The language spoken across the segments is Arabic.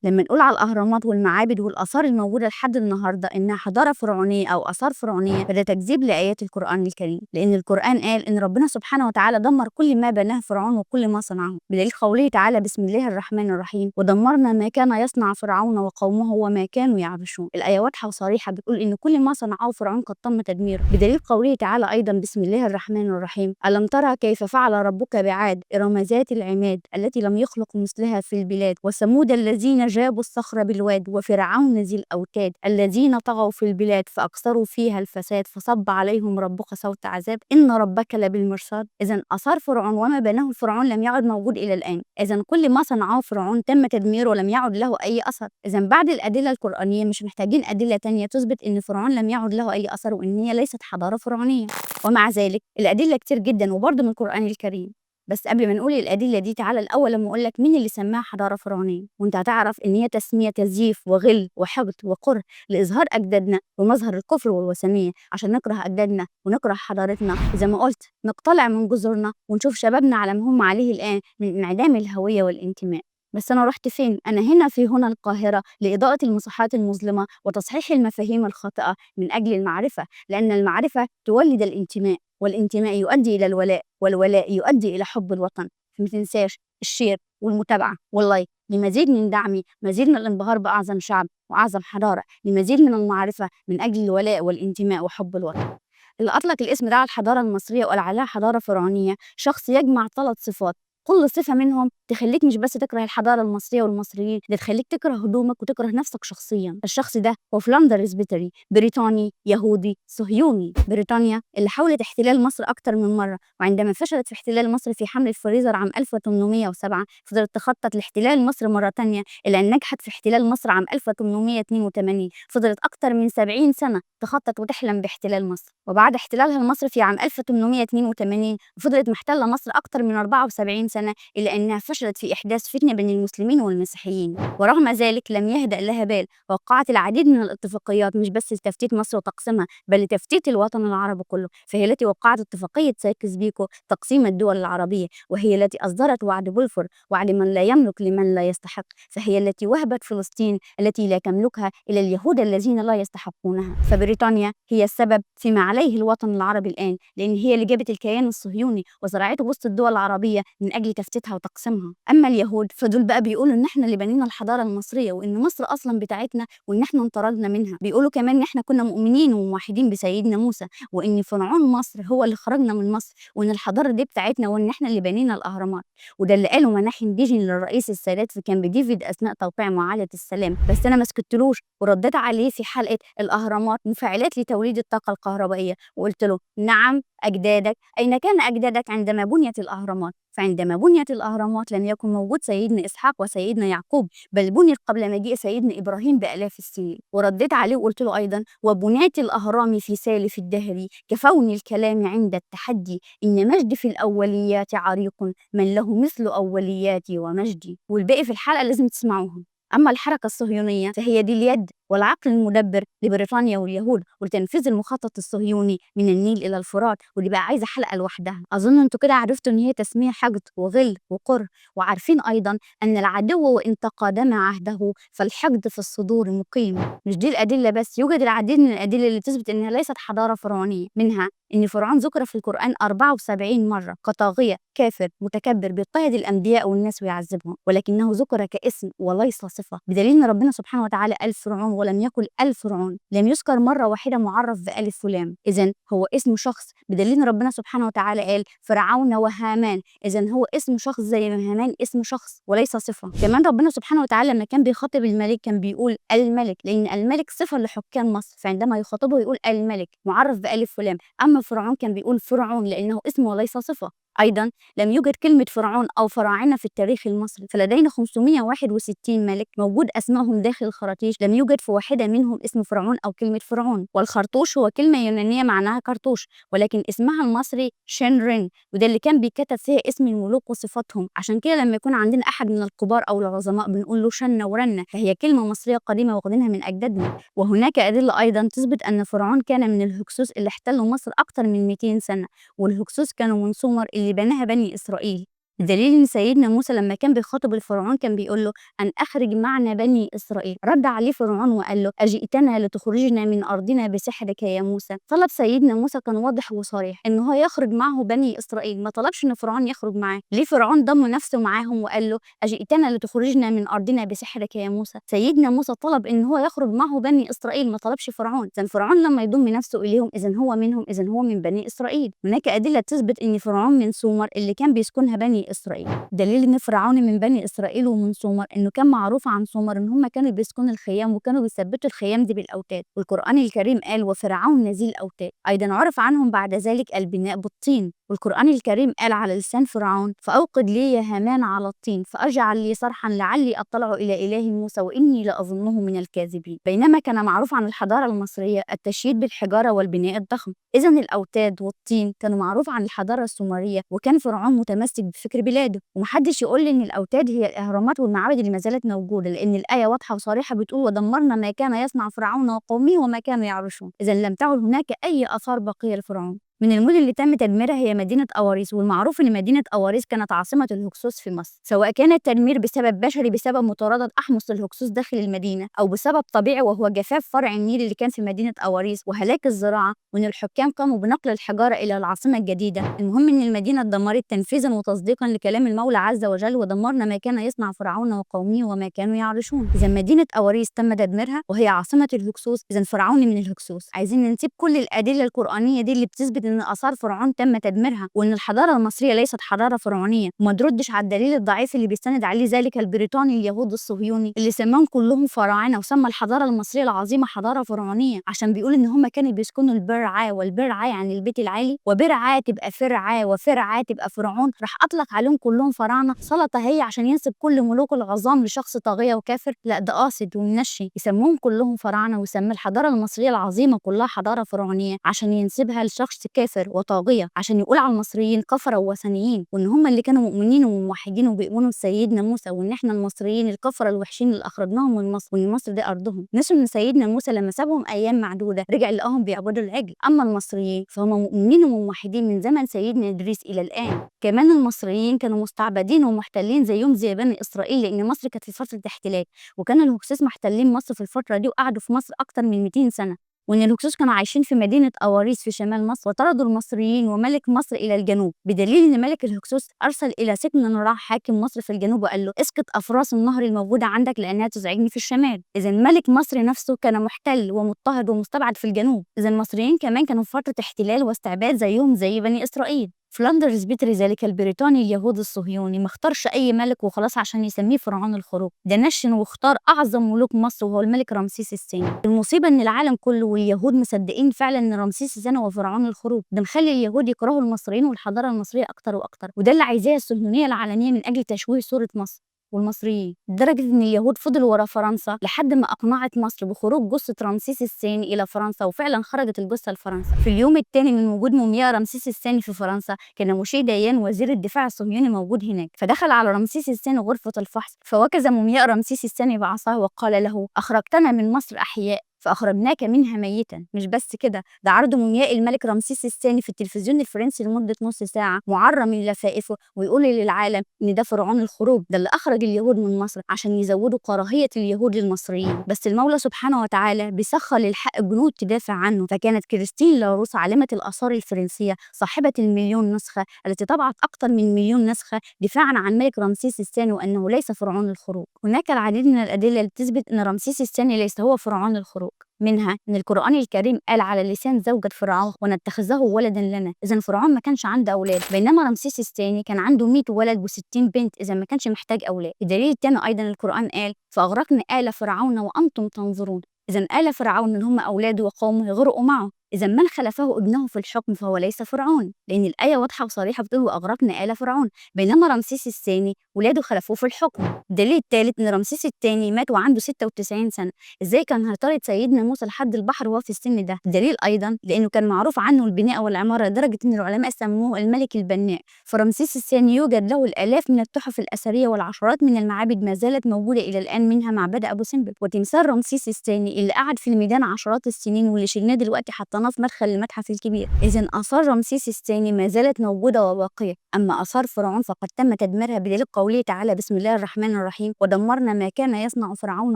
لما نقول على الأهرامات والمعابد والآثار الموجودة لحد النهاردة إنها حضارة فرعونية أو آثار فرعونية، فده تكذيب لآيات القرآن الكريم، لأن القرآن قال إن ربنا سبحانه وتعالى دمر كل ما بناه فرعون وكل ما صنعه، بدليل قوله تعالى بسم الله الرحمن الرحيم ودمرنا ما كان يصنع فرعون وقومه وما كانوا يعرشون. الآية واضحة وصريحة بتقول إن كل ما صنعه فرعون قد تم تدميره، بدليل قوله تعالى أيضا بسم الله الرحمن الرحيم ألم ترى كيف فعل ربك بعاد إرم ذات العماد التي لم يخلق مثلها في البلاد وثمود الذين جابوا الصخر بالواد وفرعون ذي الأوتاد الذين طغوا في البلاد فأكثروا فيها الفساد فصب عليهم ربك صوت عذاب إن ربك لبالمرصاد. إذا آثار فرعون وما بناه فرعون لم يعد موجود إلى الآن، إذا كل ما صنعه فرعون تم تدميره ولم يعد له أي أثر. إذا بعد الأدلة القرآنية مش محتاجين أدلة تانية تثبت إن فرعون لم يعد له أي أثر وإن هي ليست حضارة فرعونية. ومع ذلك الأدلة كتير جدا وبرضه من القرآن الكريم. بس قبل ما نقول الأدلة دي تعالى الأول لما أقول لك مين اللي سماها حضارة فرعونية، وأنت هتعرف إن هي تسمية تزييف وغل وحقد وكره لإظهار أجدادنا ومظهر الكفر والوثنية عشان نكره أجدادنا ونكره حضارتنا، زي ما قلت نقتلع من جذورنا ونشوف شبابنا على ما هم عليه الآن من انعدام الهوية والانتماء. بس أنا رحت فين؟ أنا هنا في هنا القاهرة لإضاءة المساحات المظلمة وتصحيح المفاهيم الخاطئة من أجل المعرفة، لأن المعرفة تولد الانتماء والانتماء يؤدي إلى الولاء والولاء يؤدي إلى حب الوطن. فما تنساش الشير والمتابعة واللايك لمزيد من دعمي، مزيد من الانبهار بأعظم شعب وأعظم حضارة، لمزيد من المعرفة من أجل الولاء والانتماء وحب الوطن. اللي أطلق الاسم ده على الحضارة المصرية وقال عليها حضارة فرعونية شخص يجمع 3 صفات، كل صفة منهم تخليك مش بس تكره الحضارة المصرية والمصريين، ده تخليك تكره هدومك وتكره نفسك شخصيا. الشخص ده هو فلاندر سبيتري، بريطاني يهودي صهيوني. بريطانيا اللي حاولت احتلال مصر أكتر من مرة، وعندما فشلت في احتلال مصر في حملة فريزر عام 1807 فضلت تخطط لاحتلال مصر مرة تانية، إلا أن نجحت في احتلال مصر عام 1882. فضلت أكتر من 70 سنة تخطط وتحلم باحتلال مصر، وبعد احتلالها لمصر في عام 1882 فضلت محتلة مصر أكتر من 74 سنة، إلا أنها فشلت في إحداث فتنة بين المسلمين والمسيحيين. ورغم ذلك لم يهدأ لها بال، وقعت العديد من الاتفاقيات مش بس لتفتيت مصر وتقسيمها بل لتفتيت الوطن العربي كله، فهي التي وقعت اتفاقية سايكس بيكو تقسيم الدول العربية، وهي التي أصدرت وعد بلفور وعد من لا يملك لمن لا يستحق، فهي التي وهبت فلسطين التي لا تملكها إلى اليهود الذين لا يستحقونها. فبريطانيا هي السبب فيما عليه الوطن العربي الآن، لأن هي اللي جابت الكيان الصهيوني وزرعته وسط الدول العربية من أجل تفتيتها وتقسيمها. أما اليهود فدول بقى بيقولوا إن إحنا اللي بنينا الحضارة المصرية وإن مصر أصلا بتاعتنا وإن إحنا انطردنا منها. بيقولوا كمان إن إحنا كنا مؤمنين وموحدين بسيدنا موسى وإن فرعون مصر هو اللي خرجنا من مصر وإن الحضارة دي بتاعتنا وإن إحنا اللي بنينا الأهرامات. وده اللي قاله مناحي ديجن للرئيس السادات في كامب ديفيد أثناء توقيع معاهدة السلام، بس أنا ما سكتلوش ورديت عليه في حلقة الأهرامات مفاعلات لتوليد الطاقة الكهربائية وقلت له نعم أجدادك، أين كان أجدادك عندما بنيت الأهرامات؟ فعندما بنيت الأهرامات لم يكن موجود سيدنا إسحاق وسيدنا يعقوب، بل بنيت قبل مجيء سيدنا إبراهيم بآلاف السنين. ورديت عليه وقلت له أيضا وبنيت الأهرام في سالف الدهر كفون الكلام عند التحدي إن مجد في الأوليات عريق من له مثل أولياتي ومجدي. والباقي في الحلقة لازم تسمعوهم. أما الحركة الصهيونية فهي دي اليد والعقل المدبر لبريطانيا واليهود ولتنفيذ المخطط الصهيوني من النيل إلى الفرات، ودي بقى عايزة حلقة لوحدها. أظن أنتوا كده عرفتوا إن هي تسمية حقد وغل وكره، وعارفين أيضا أن العدو وإن تقادم عهده فالحقد في الصدور مقيم. مش دي الأدلة بس، يوجد العديد من الأدلة اللي تثبت أنها ليست حضارة فرعونية، منها إن فرعون ذكر في القرآن 74 مرة كطاغية كافر متكبر بيضطهد الأنبياء والناس ويعذبهم، ولكنه ذكر كاسم وليس صفة، بدليل أن ربنا سبحانه وتعالى قال فرعون ولم يقل الفرعون، لم يذكر مرة واحدة معرف بألف ولام، إذن هو اسم شخص، بدليل أن ربنا سبحانه وتعالى قال فرعون وهامان، إذن هو اسم شخص زي ما هامان اسم شخص وليس صفة. كمان ربنا سبحانه وتعالى لما كان بيخاطب الملك كان بيقول الملك، لأن الملك صفة لحكام مصر، فعندما يخاطبه يقول الملك معرف بألف ولام. أما فرعون كان بيقول فرعون لأنه اسم وليس صفة. أيضا لم يوجد كلمة فرعون أو فراعنة في التاريخ المصري، فلدينا 561 ملك موجود أسمائهم داخل الخراطيش، لم يوجد في واحدة منهم اسم فرعون أو كلمة فرعون. والخرطوش هو كلمة يونانية معناها كرتوش، ولكن اسمها المصري شنرين، وده اللي كان بيكتب فيها اسم الملوك وصفاتهم. عشان كده لما يكون عندنا أحد من الكبار أو العظماء بنقول له شن ورنة، فهي كلمة مصرية قديمة واخدينها من أجدادنا. وهناك أدلة أيضا تثبت أن فرعون كان من الهكسوس اللي احتلوا مصر أكثر من 200 سنة، والهكسوس كانوا من سومر اللي بناها بني إسرائيل. بدليل إن سيدنا موسى لما كان بيخاطب الفرعون كان بيقول له أن أخرج معنا بني إسرائيل. رد عليه فرعون وقال له أجئتنا لتخرجنا من أرضنا بسحرك يا موسى. طلب سيدنا موسى كان واضح وصريح إن هو يخرج معه بني إسرائيل، ما طلبش إن فرعون يخرج معاه. ليه فرعون ضم نفسه معاهم وقال له أجئتنا لتخرجنا من أرضنا بسحرك يا موسى؟ سيدنا موسى طلب إن هو يخرج معه بني إسرائيل، ما طلبش فرعون. إذا فرعون لما يضم نفسه إليهم إذا هو منهم، إذا هو من بني إسرائيل. هناك أدلة تثبت إن فرعون من سومر اللي كان بيسكنها بني إسرائيل. دليل إن فرعون من بني إسرائيل ومن سومر إنه كان معروف عن سومر إن هم كانوا بيسكنوا الخيام وكانوا بيثبتوا الخيام دي بالأوتاد، والقرآن الكريم قال وفرعون نزيل الأوتاد. أيضا عرف عنهم بعد ذلك البناء بالطين، والقرآن الكريم قال على لسان فرعون فأوقد لي يا هامان على الطين فأجعل لي صرحا لعلي أطلع إلى إله موسى وإني لأظنه من الكاذبين. بينما كان معروف عن الحضارة المصرية التشييد بالحجارة والبناء الضخم، إذا الأوتاد والطين كانوا معروف عن الحضارة السومرية، وكان فرعون متمسك بفكر بلاده. ومحدش يقول لي إن الأوتاد هي الأهرامات والمعابد اللي ما زالت موجودة، لأن الآية واضحة وصريحة بتقول ودمرنا ما كان يصنع فرعون وقومه وما كانوا يعرشون. إذا لم تعد هناك أي آثار باقية لفرعون. من المدن اللي تم تدميرها هي مدينة أواريس، والمعروف إن مدينة أواريس كانت عاصمة الهكسوس في مصر، سواء كان التدمير بسبب بشري بسبب مطاردة أحمس الهكسوس داخل المدينة، أو بسبب طبيعي وهو جفاف فرع النيل اللي كان في مدينة أواريس وهلاك الزراعة، وإن الحكام قاموا بنقل الحجارة إلى العاصمة الجديدة. المهم إن المدينة اتدمرت تنفيذا وتصديقا لكلام المولى عز وجل ودمرنا ما كان يصنع فرعون وقومه وما كانوا يعرشون. إذا مدينة أواريس تم تدميرها وهي عاصمة الهكسوس، إذا فرعون من الهكسوس. عايزين نسيب كل الأدلة القرآنية دي اللي بتثبت إن آثار فرعون تم تدميرها وإن الحضارة المصرية ليست حضارة فرعونية، وما تردش على الدليل الضعيف اللي بيستند عليه ذلك البريطاني اليهود الصهيوني اللي سماهم كلهم فراعنة وسمى الحضارة المصرية العظيمة حضارة فرعونية عشان بيقول إن هم كانوا بيسكنوا البرعا، والبرعا يعني البيت العالي، وبرعا تبقى فرعا، وفرعا تبقى فرعون. راح أطلق عليهم كلهم فراعنة سلطة هي عشان ينسب كل ملوك العظام لشخص طاغية وكافر؟ لا، ده قاصد ومنشي يسموهم كلهم فراعنة ويسمي الحضارة المصرية العظيمة كلها حضارة فرعونية عشان ينسبها لشخص كافر وطاغية، عشان يقول على المصريين كفرة ووثنيين وإن هم اللي كانوا مؤمنين وموحدين وبيؤمنوا بسيدنا موسى، وإن إحنا المصريين الكفرة الوحشين اللي أخرجناهم من مصر، وإن مصر دي أرضهم. نسوا إن سيدنا موسى لما سابهم أيام معدودة رجع لقاهم بيعبدوا العجل. أما المصريين فهم مؤمنين وموحدين من زمن سيدنا إدريس إلى الآن. كمان المصريين كانوا مستعبدين ومحتلين زيهم زي بني إسرائيل، لأن مصر كانت في فترة احتلال، وكان الهكسوس محتلين مصر في الفترة دي وقعدوا في مصر أكتر من 200 سنة، وإن الهكسوس كانوا عايشين في مدينة أواريس في شمال مصر، وطردوا المصريين وملك مصر إلى الجنوب، بدليل إن ملك الهكسوس أرسل إلى سكن راح حاكم مصر في الجنوب وقال له اسقط أفراس النهر الموجودة عندك لأنها تزعجني في الشمال. إذا ملك مصر نفسه كان محتل ومضطهد ومستبعد في الجنوب. إذا المصريين كمان كانوا في فترة احتلال واستعباد زيهم زي بني إسرائيل. فلاندرز بيتري ذلك البريطاني اليهودي الصهيوني ما اختارش اي ملك وخلاص عشان يسميه فرعون الخروج، ده نشن واختار اعظم ملوك مصر وهو الملك رمسيس الثاني. المصيبه ان العالم كله واليهود مصدقين فعلا ان رمسيس الثاني هو فرعون الخروج، ده مخلي اليهود يكرهوا المصريين والحضاره المصريه اكتر واكتر، وده اللي عايزاه الصهيونيه العالميه من اجل تشويه صوره مصر والمصريين، لدرجة إن اليهود فضلوا ورا فرنسا لحد ما أقنعت مصر بخروج جثة رمسيس الثاني إلى فرنسا، وفعلا خرجت الجثة لفرنسا. في اليوم الثاني من وجود مومياء رمسيس الثاني في فرنسا كان موشي ديان وزير الدفاع الصهيوني موجود هناك، فدخل على رمسيس الثاني غرفة الفحص فوكز مومياء رمسيس الثاني بعصاه وقال له أخرجتنا من مصر أحياء فأخرجناك منها ميتا. مش بس كده، ده عرضوا مومياء الملك رمسيس الثاني في التلفزيون الفرنسي لمدة نص ساعة معرى من لفائفه ويقول للعالم إن ده فرعون الخروج، ده اللي أخرج اليهود من مصر عشان يزودوا كراهية اليهود للمصريين. بس المولى سبحانه وتعالى بيسخر للحق جنود تدافع عنه، فكانت كريستين لاروس عالمة الآثار الفرنسية صاحبة المليون نسخة التي طبعت أكثر من مليون نسخة دفاعا عن ملك رمسيس الثاني وأنه ليس فرعون الخروج. هناك العديد من الأدلة اللي بتثبت أن رمسيس الثاني ليس هو فرعون الخروج، منها ان القرآن الكريم قال على لسان زوجة فرعون ونتخذه ولدا لنا. اذا فرعون ما كانش عنده اولاد، بينما رمسيس الثاني كان عنده 100 ولد و60 بنت، اذا ما كانش محتاج اولاد. الدليل الثاني ايضا القرآن قال فاغرقنا آل فرعون وانتم تنظرون، اذا آل فرعون اللي هم اولاده وقومه غرقوا معه، إذا من خلفه ابنه في الحكم فهو ليس فرعون، لأن الآية واضحة وصريحة بتقول وأغرقنا آل فرعون، بينما رمسيس الثاني ولاده خلفوه في الحكم. الدليل الثالث إن رمسيس الثاني مات وعنده 96 سنة، إزاي كان هيطارد سيدنا موسى لحد البحر وهو في السن ده؟ الدليل أيضا لأنه كان معروف عنه البناء والعمارة لدرجة إن العلماء سموه الملك البناء. فرمسيس الثاني يوجد له الآلاف من التحف الأثرية والعشرات من المعابد ما زالت موجودة إلى الآن، منها معبد أبو سمبل وتمثال رمسيس الثاني اللي قعد في الميدان عشرات السنين واللي شلناه دلوقتي حطيناه حطيناه في مدخل المتحف الكبير. إذا آثار رمسيس الثاني ما زالت موجودة وباقية، أما آثار فرعون فقد تم تدميرها بدليل قوله تعالى بسم الله الرحمن الرحيم ودمرنا ما كان يصنع فرعون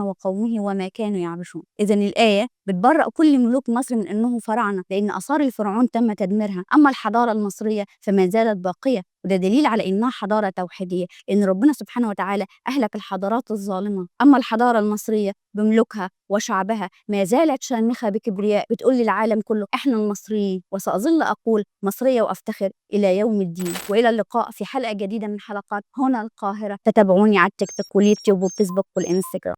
وقومه وما كانوا يعرشون. إذا الآية بتبرأ كل ملوك مصر من أنهم فراعنة، لأن آثار الفرعون تم تدميرها. أما الحضارة المصرية فما زالت باقية، وده دليل على إنها حضارة توحيدية، لأن ربنا سبحانه وتعالى أهلك الحضارات الظالمة. أما الحضارة المصرية بملوكها وشعبها ما زالت شامخة بكبرياء، بتقول للعالم كله إحنا المصريين، وسأظل أقول مصرية وأفتخر إلى يوم الدين. وإلى اللقاء في حلقة جديدة من حلقات هنا القاهرة. تتابعوني على التيك توك واليوتيوب والفيسبوك والإنستغرام.